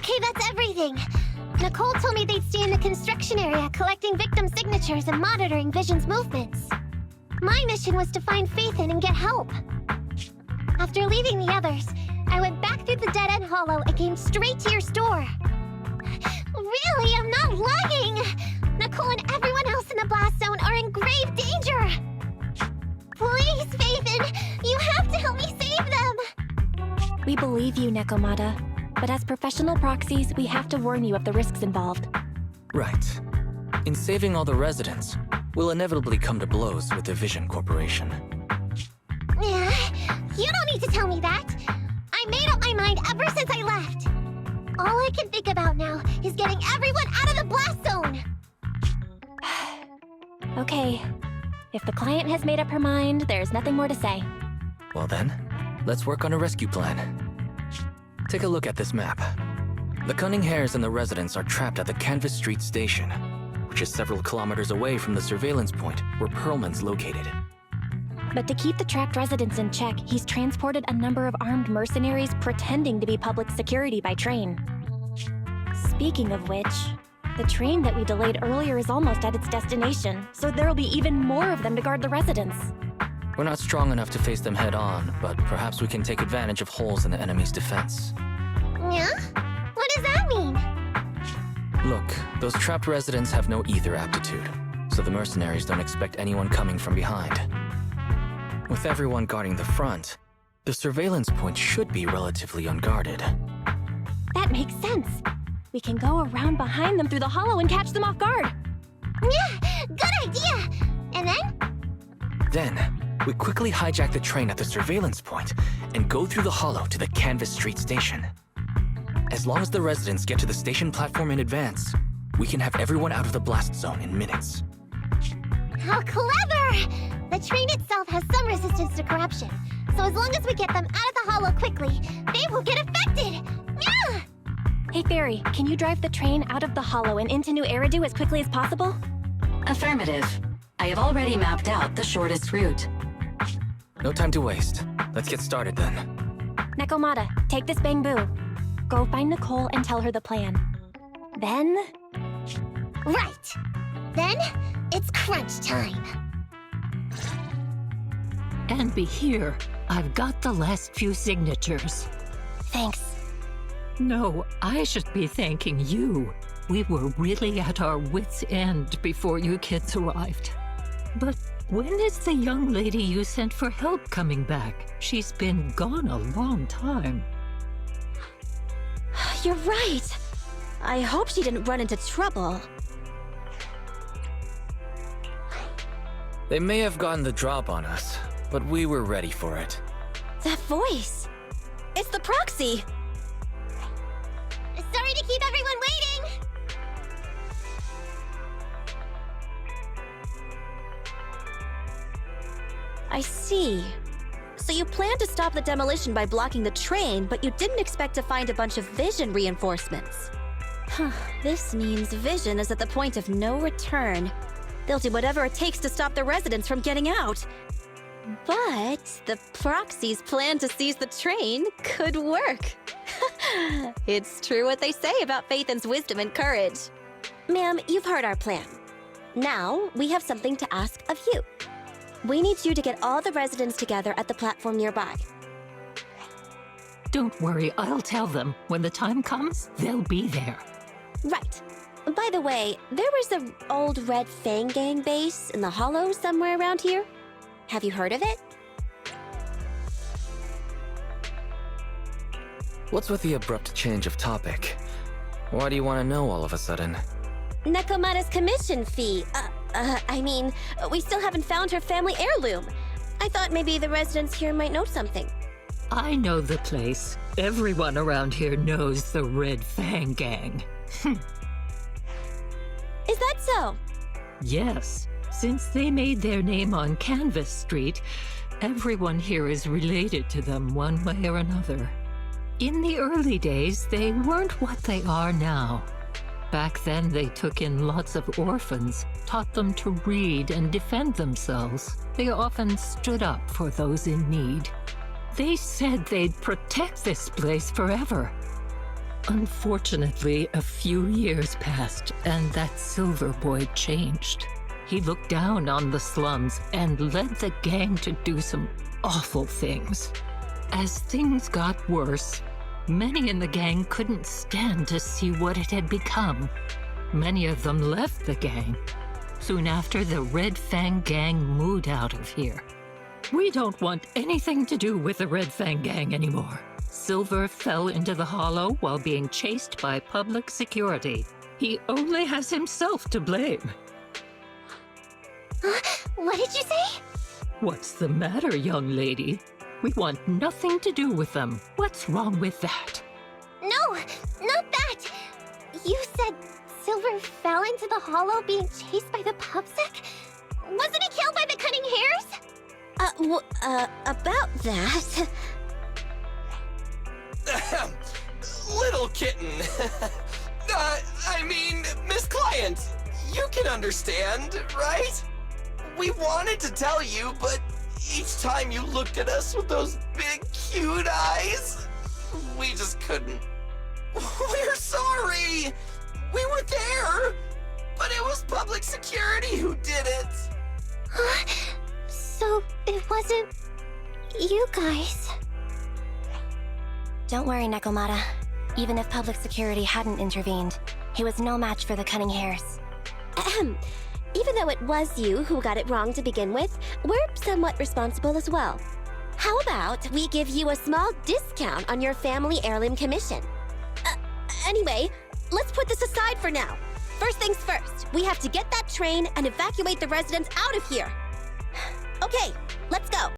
Okay, that's everything. Nicole told me they'd stay in the construction area, collecting victim signatures and monitoring Vision's movements. My mission was to find Phaethon and get help. After leaving the others, I went back through the dead-end hollow and came straight to your store. Really, I'm not lying! Nicole and everyone else in the blast zone are in grave danger! Please, Phaethon, you have to help me save them! We believe you, Nekomata. But as professional proxies, we have to warn you of the risks involved. Right. In saving all the residents, we'll inevitably come to blows with the Vision Corporation. You don't need to tell me that. I made up my mind ever since I left. All I can think about now is getting everyone out of the blast zone. Okay. If the client has made up her mind, there's nothing more to say. Well then, let's work on a rescue plan. Take a look at this map. The Cunning Hares and the residents are trapped at the Canvas Street station, which is several kilometers away from the surveillance point where Pearlman's located. But to keep the trapped residents in check, he's transported a number of armed mercenaries pretending to be public security by train. Speaking of which, the train that we delayed earlier is almost at its destination, so there'll be even more of them to guard the residents. We're not strong enough to face them head-on, but perhaps we can take advantage of holes in the enemy's defense. Yeah? What does that mean? Look, those trapped residents have no ether aptitude, so the mercenaries don't expect anyone coming from behind. With everyone guarding the front, the surveillance point should be relatively unguarded. That makes sense. We can go around behind them through the hollow and catch them off guard. Yeah, good idea! And then? Then, we quickly hijack the train at the surveillance point and go through the hollow to the Canvas Street station. As long as the residents get to the station platform in advance, we can have everyone out of the blast zone in minutes. How clever! The train itself has some resistance to corruption, so as long as we get them out of the hollow quickly, they won't get affected! Yeah! Hey Fairy, can you drive the train out of the hollow and into New Eridu as quickly as possible? Affirmative. I have already mapped out the shortest route. No time to waste. Let's get started then. Nekomata, take this bamboo. Go find Nicole and tell her the plan. Then... Right! Then, it's crunch time. And be here. I've got the last few signatures. Thanks. No, I should be thanking you. We were really at our wits' end before you kids arrived. But when is the young lady you sent for help coming back? She's been gone a long time. You're right. I hope she didn't run into trouble. They may have gotten the drop on us, but we were ready for it. That voice! It's the proxy! Sorry to keep everyone waiting! I see. So you planned to stop the demolition by blocking the train, but you didn't expect to find a bunch of Vision reinforcements. Huh, this means Vision is at the point of no return. They'll do whatever it takes to stop the residents from getting out. But the proxy's plan to seize the train could work. It's true what they say about Phaethon's wisdom and courage. Ma'am, you've heard our plan. Now, we have something to ask of you. We need you to get all the residents together at the platform nearby. Don't worry, I'll tell them. When the time comes, they'll be there. Right. By the way, there was an old Red Fang Gang base in the hollow somewhere around here. Have you heard of it? What's with the abrupt change of topic? Why do you want to know all of a sudden? Nekomata's commission fee. We still haven't found her family heirloom. I thought maybe the residents here might know something. I know the place. Everyone around here knows the Red Fang Gang. Is that so? Yes. Since they made their name on Canvas Street, everyone here is related to them one way or another. In the early days, they weren't what they are now. Back then, they took in lots of orphans, taught them to read and defend themselves. They often stood up for those in need. They said they'd protect this place forever. Unfortunately, a few years passed and that Silver Boy changed. He looked down on the slums and led the gang to do some awful things. As things got worse, many in the gang couldn't stand to see what it had become. Many of them left the gang. Soon after, the Red Fang Gang moved out of here. We don't want anything to do with the Red Fang Gang anymore. Silver fell into the hollow while being chased by public security. He only has himself to blame. What did you say? What's the matter, young lady? We want nothing to do with them. What's wrong with that? No, not that! You said Silver fell into the hollow being chased by the PubSec? Wasn't he killed by the Cunning Hares? About that. Little kitten. I mean, Miss Client, you can understand, right? We wanted to tell you, but each time you looked at us with those big, cute eyes, we just couldn't. We're sorry! We were there, but it was public security who did it. So it wasn't you guys. Don't worry, Nekomata. Even if public security hadn't intervened, he was no match for the Cunning Hares. Ahem. Even though it was you who got it wrong to begin with, we're somewhat responsible as well. How about we give you a small discount on your family heirloom commission? Anyway, let's put this aside for now. First things first, we have to get that train and evacuate the residents out of here. Okay, let's go.